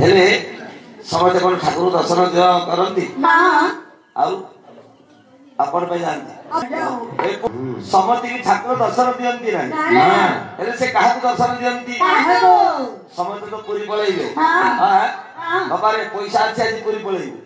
हेले समझ कौन ठाकुर दर्शन करती आपण पे जानती समझ की ठाकुर दर्शन दियंती ना से कहा दर्शन दियंती समझ तो पूरी पळैबे बाबा रे पैसा अछि आज पूरी पळैबे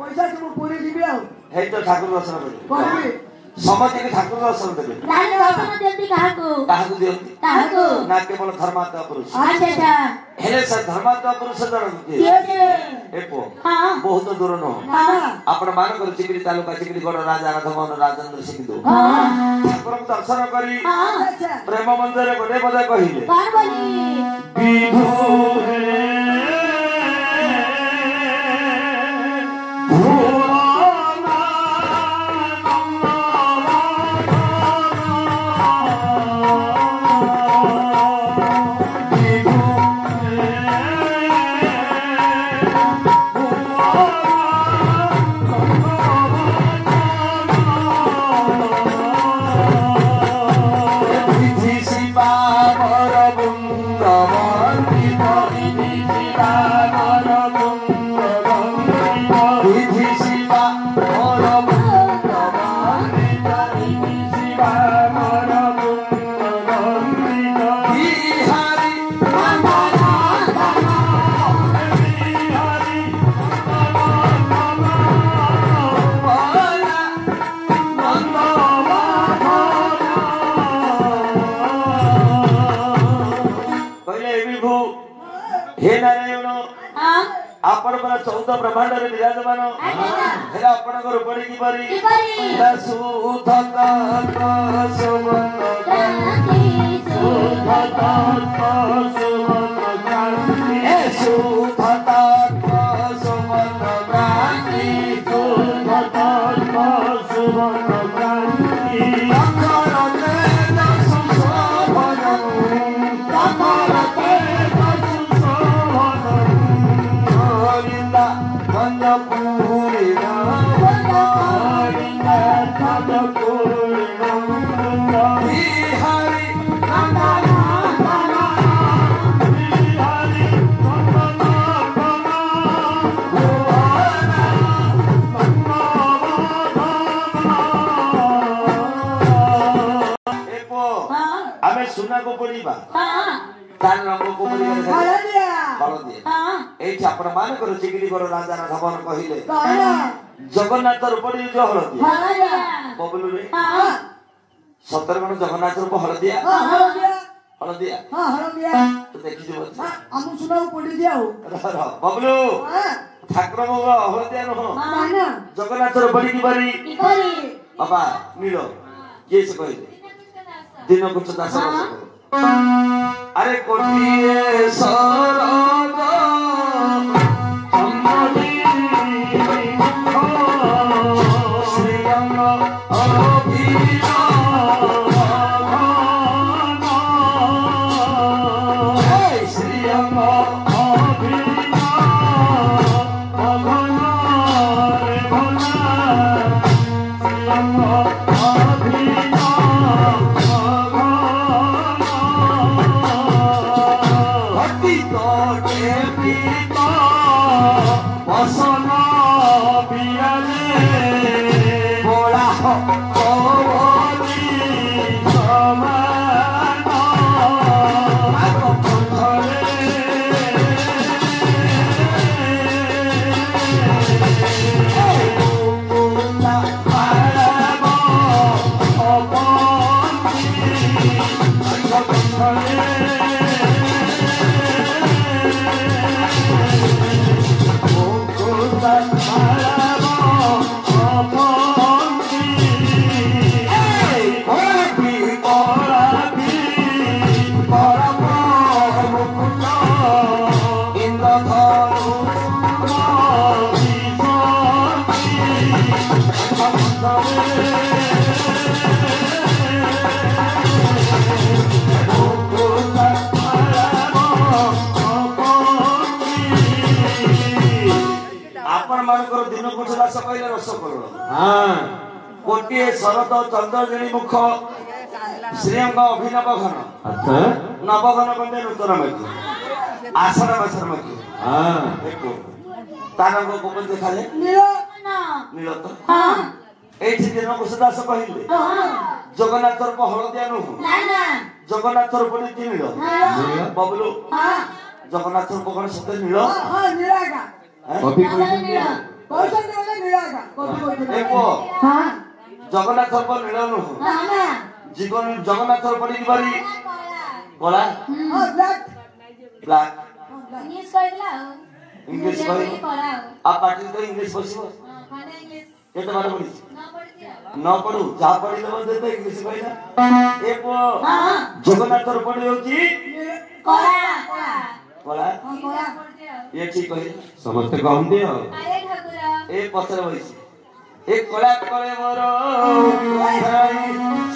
पैसा तुम पूरी दिबे आ हे तो ठाकुर दर्शन करबे समझ के ठाकुर दर्शन देबे नानी दर्शन दियंती काहाकू दियंती ना केवल धर्मात्मा पुरुष अच्छा हेले से धर्मात्मा पुरुष जानती एपो बहुत दूर न आपण मान कर चिकड़ी तालुका चिकड़ी गड राजा राघवन राजेंद्र सिंह दो ठाकुर दर्शन करी प्रेम मंदिर बड़े बड़े कहिले विभु आपण पर 14 ब्रह्मांड रे विराजमान हेला आपण को रूपणी की परी सुधत सुमन क्रांति सुधत सुमन क्रांति सुधत सुमन क्रांति सुधत सुमन क्रांति अखरते सुशोभन अखरते सुना को पड़ीबा तार रंग को पड़ीबा एठी आपण मान करो चिकड़ी करो राजा राघवन कहिले जगन्नाथ रूपड़ी जो हलदिया बबलू रे सतर गण जगन्नाथ रूप हलदिया हलदिया तो देखि जो हम सुना को पड़ी दिया बबलू ठाकुर मो हलदिया न जगन्नाथ रूपड़ी की बारी बाबा मिलो ये से कहिले दिन को दास अरे कोटिए सरग श्रीअंग अभिना श्रीअंग अभिना भगवान रे भगवान श्रीअंग अभिना दिन को दास कहले रस करुण गोटे शरद चंद्रजणी मुख श्रीअंग अभिनव घन नवघन बंदे नूतन मैत्री आषाढ़ मासर मध्य हां देखो तारा को कोन देखाले नील नील तो हां एठी दिन को सदास कहिले जगन्नाथर को हळदिया नु जगन्नाथर पडी नील बबलू जगन्नाथर को कोन सते नील हां नीलागा कॉपी कोई पैसा देले नीलागा कॉपी देखो हां जगन्नाथर को नील नु जीवन जगन्नाथर पडी बारी कोला हां ब्लैक ब्लैक इंग्लिश कहला इंग्लिश कहि आ पार्टी तो इंग्लिश बसिबो खाने इंग्लिश केते बार पडी ना पढ़ दिया न पढू जा पढी लेबो देते इंग्लिश कहिना ए पो जगन्नाथर पडी होची कोला कोला कोला ये ठीक कहि समस्त कहम दियो अरे ठाकुर ए पत्र होइसी एक कोला करे मोर भाई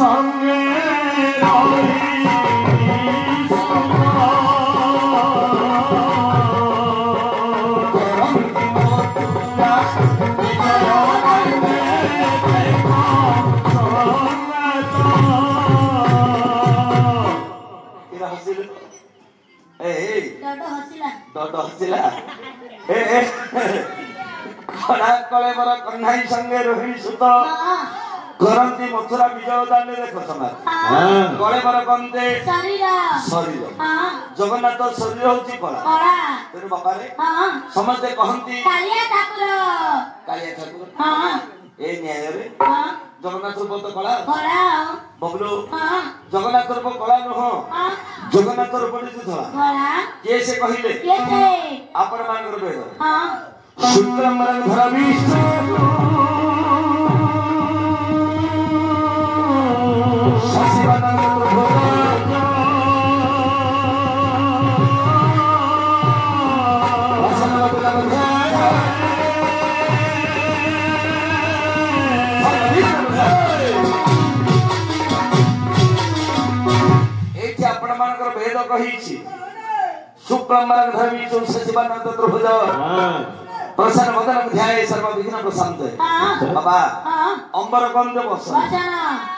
संगे डॉ हसिला ए खड़ा कले मोर कन्हाई संगे रोहिणी सुत करंती मथुरा विजय दाने देखो समाज हां कले मोर कंते शरीर शरीर हां जगन्नाथ शरीर होची कला कोला तेरे बापा रे हां समझते कहंती कालिया ठाकुर कालिया ठाकुर हां ए न्याय रे हां जगन्नाथ रूप तो कला कोला बबलू हां जगन्नाथ रूप कला न हो हां जगन्नाथ रूप नी धला कोला के से कहिले केते आपण मान कर बेद हां शुक्रमरन धरा विष्णु शशिवानंद प्रभु वसनवत लबध्या एठी आपण मान कर भेद कहिछि शुक्रमरन धरा विष्णु शशिवानंद प्रभु हां प्रसन्न वदन ध्याय सर्व विघ्न प्रशांत हां बाबा हां अंबर कंद बस वचन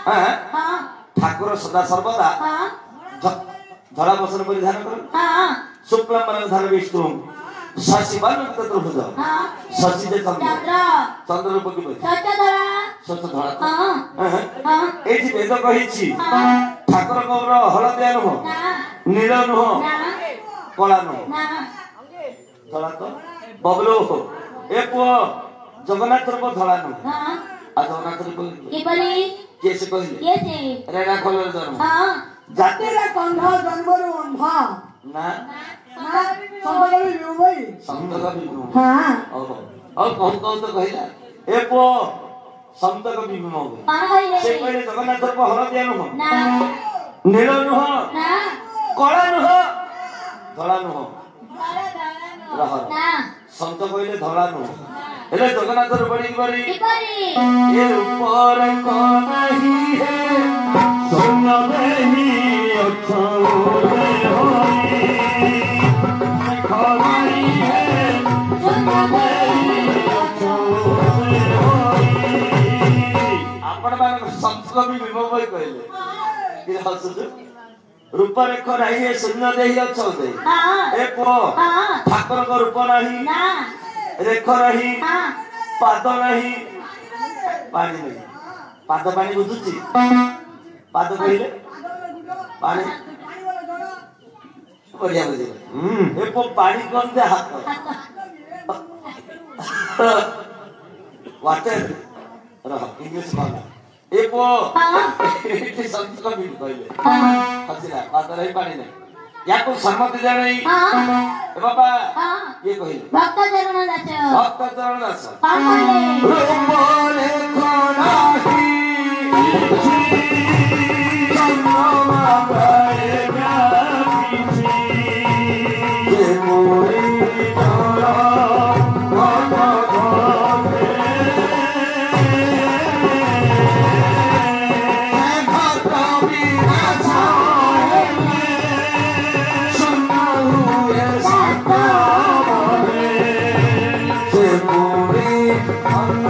हां हां ठाकुर सदा सर्वदा हां धरा बसन परिधान कर हां शुक्लमरन धर विष्णु शशिवन चतुर्भुज हां शशि जे चंद्र चंद्र चंद्र रूप की सत्यधरा सत धरा हां हां एठी वेद कहिछि हां ठाकुर गौर हलदिया नुह ना नील नुह ना कला नुह ना धरा तो बबलू ए पुओ जगन्नाथ रूप धला नुह हां आ जगन्नाथ रूप की बोली केसे कहिले केते रेडा खोलर जन्म हां जाते तेरा कंधा जन्मरो अंधा ना ना संबल विमोई संत का विष्णु हां और कौन तो कहिला ए पो संत का विष्णु हो पान कहिले से पहिले जगन्नाथ रूप हलदिया नुह ना नील नुह ना कला नुह धला नुह रह ना संत कहिले धला नुह हेले जगन्नाथ रूप बड़ी बड़ी की बोली ये ऊपर को नहीं है सुन नहीं अछोरे होई खराई है सुन नहीं अछोरे होई आपण मान संत कवि विमोय कहले कि हसुद रूप रेख नहीं है शून्य देही अछोते हां ए पो हां ठाकुर को रूप नहीं ना रेख नहीं हां पाद नहीं पानी नहीं पाद पानी बुझुची पाद कहिले पानी बढ़िया बुझे ए पो पानी कौन दे हाथ वाटर रह इंग्लिश बोला ए पो इति संत का भी कहले हसिला पाद नहीं पानी नहीं याको सम्मति दे नहीं हां ए बाबा हां ये कहले भक्त चरण दास भक्त चरण दास पान कहिले रूपरे कोनाही चंद्रमा गए गाथी जे मोरी तोरा मन धोते भक्त बिना छाए सुन हुए सता बोले जे मोरी मन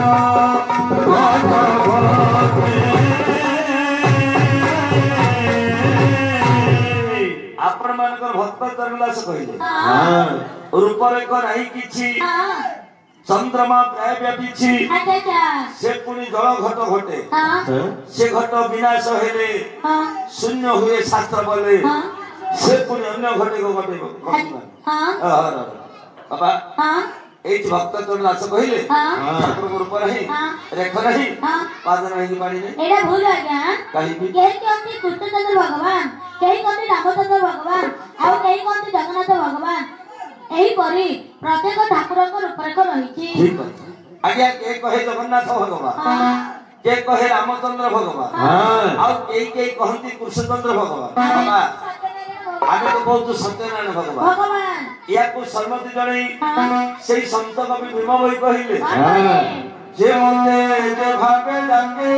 କହିଲେ हाँ ରୂପରେଖ ନାହିଁ କିଛି हाँ ଚନ୍ଦ୍ରମା ପ୍ରାୟ ବ୍ୟାପିଛି अच्छा अच्छा ସେ ପୁଣି ଜଳ ଘଟ ଘଟେ हाँ ସେ ଘଟ ବିନାଶ ହେଲେ हाँ ଶୂନ୍ୟ ହୁଏ ଶାସ୍ତ୍ର ବୋଲେ हाँ ସେ ପୁଣି ଅନ୍ୟ ଘଟେକୁ ଘଟେଇବ हाँ ବାବା हाँ ଏଇଠି ଭକ୍ତ ତୋର ଦାସ କହିଲେ हाँ ଠାକୁରଙ୍କ ରୂପ ନାହିଁ हाँ ରେଖ ନାହିଁ हाँ ପାଦ ନାହିଁ ପାଣି ନାହିଁ एटा भूल आज्ञा କାହିଁକି केही कहते कृष्णचंद्र भगवान केही कहते रामचंद्र भगवान ଆଉ କେହି कहते जगन्नाथ भगवान एही परी प्रत्येक ठाकुरଙ୍କ रूपरेख रहिछि ଠିକ ଅଛି ଆଜ୍ଞା କିଏ କହେ ଜଗନ୍ନାଥ ଭଗବାନ हाँ କିଏ କହେ ରାମଚନ୍ଦ୍ର ଭଗବାନ हाँ ଆଉ କେହି କହନ୍ତି କୃଷ୍ଣଚନ୍ଦ୍ର ଭଗବାନ ବାବା ଆମେ ତ କହୁଛୁ ସତ୍ୟନାରାୟଣ ଭଗବାନ भगवान ୟାକୁ ସମ୍ମତି ଜଣେଇ हाँ ସେଇ ସନ୍ଥ କବି ଭୀମ ଭୋଇ କହିଲେ हाँ যে মতে যে ভাবে ডাকে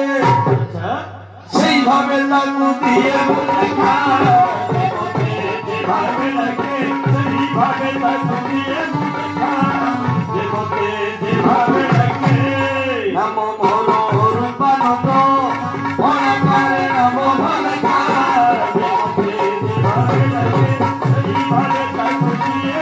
সেই ভাবে তাকু দিয়ে দেখা যে মতে যে ভাবে ডাকে সেই ভাবে তাকু দিয়ে দেখা যে মতে যে ভাবে ডাকে নাম মোর রূপানন্দ মনাকারে নাম ভলকা যে মতে যে ভাবে ডাকে সেই ভাবে তাকু দিয়ে